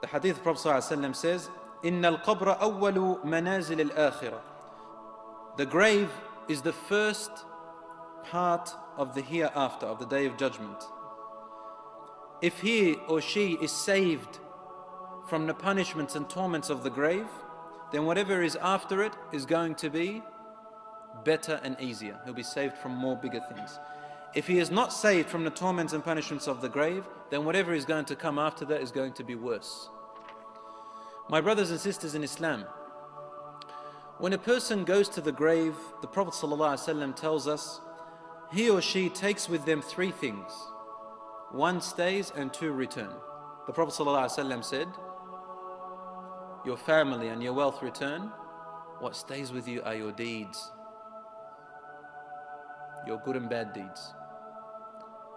The hadith of Prophet ﷺ says, إِنَّ الْقَبْرَ أَوَّلُ مَنَازِلِ الْآخِرَةِ. The grave is the first part of the hereafter, of the Day of Judgment. If he or she is saved from the punishments and torments of the grave, then whatever is after it is going to be better and easier. He'll be saved from more bigger things. If he is not saved from the torments and punishments of the grave, then whatever is going to come after that is going to be worse. My brothers and sisters in Islam, when a person goes to the grave, the Prophet ﷺ tells us, he or she takes with them three things. One stays and two return. The Prophet ﷺ said, your family and your wealth return. What stays with you are your deeds, your good and bad deeds.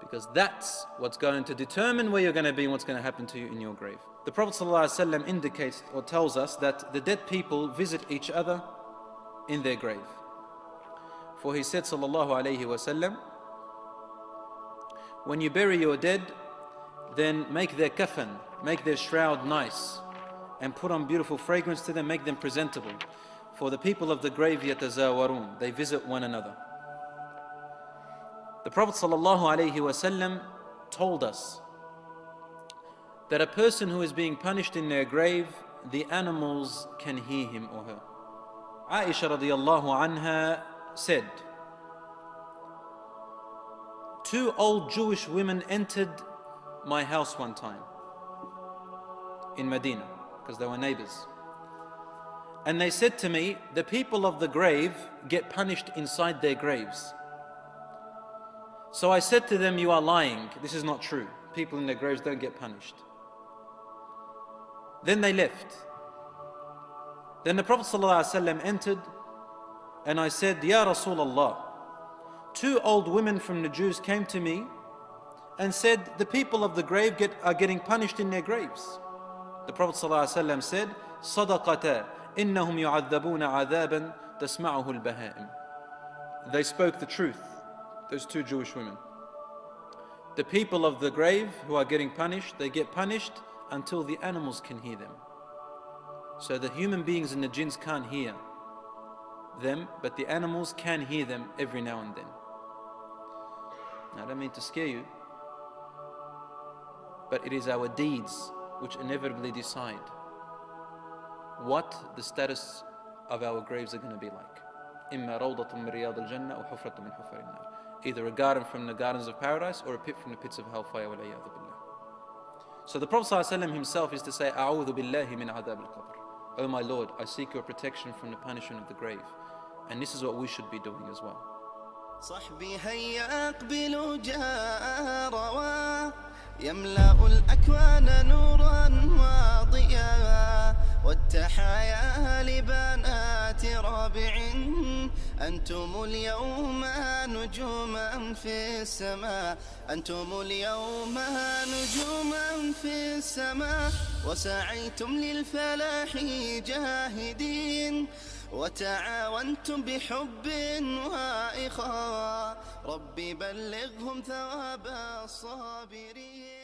Because that's what's going to determine where you're going to be and what's going to happen to you in your grave. The Prophet ﷺ indicates or tells us that the dead people visit each other in their grave. For he said, sallallahu alayhi wasallam, when you bury your dead, then make their kafan, make their shroud nice, and put on beautiful fragrance to them, make them presentable. For the people of the grave, yatazawarun, they visit one another. The Prophet ﷺ told us that a person who is being punished in their grave, the animals can hear him or her. Aisha radiallahu anha said, two old Jewish women entered my house one time in Medina, because they were neighbors. And they said to me, the people of the grave get punished inside their graves. So I said to them, you are lying. This is not true. People in their graves don't get punished. Then they left. Then the Prophet ﷺ entered, and I said, Ya Rasulullah, two old women from the Jews came to me and said, the people of the grave are getting punished in their graves. The Prophet ﷺ said, صَدَقَتَا إِنَّهُمْ يُعَذَّبُونَ عَذَابًا تَسْمَعُهُ الْبَهَائِمُ. They spoke the truth, those two Jewish women. The people of the grave who are getting punished, they get punished until the animals can hear them. So the human beings and the jinns can't hear them, but the animals can hear them every now and then. Now, I don't mean to scare you, but it is our deeds which inevitably decide what the status of our graves are going to be like. إِمَّا رَوْضَةٌ مِّن رِيَاضِ الْجَنَّةِ وَحُفْرَةٌ مِّن حُفَرِ النَّارِ. Either a garden from the gardens of paradise or a pit from the pits of hellfire. وَالْعِيَاذُ بِاللَّهِ. So the Prophet ﷺ himself is to say, أَعُوذُ بِاللَّهِ مِنْ عَذَابِ الْقَبْرِ. Oh my Lord, I seek your protection from the punishment of the grave. And this is what we should be doing as well. صحبي هيا أقبلوا جاروا يملأ الأكوان نورا وضياء والتحايا لبنات رابع أنتم اليوم نجوما في السماء أنتم اليوم نجوما في السماء وسعيتم للفلاح جاهدين وتعاونتم بحب وإخاء ربي بلغهم ثواب الصابرين.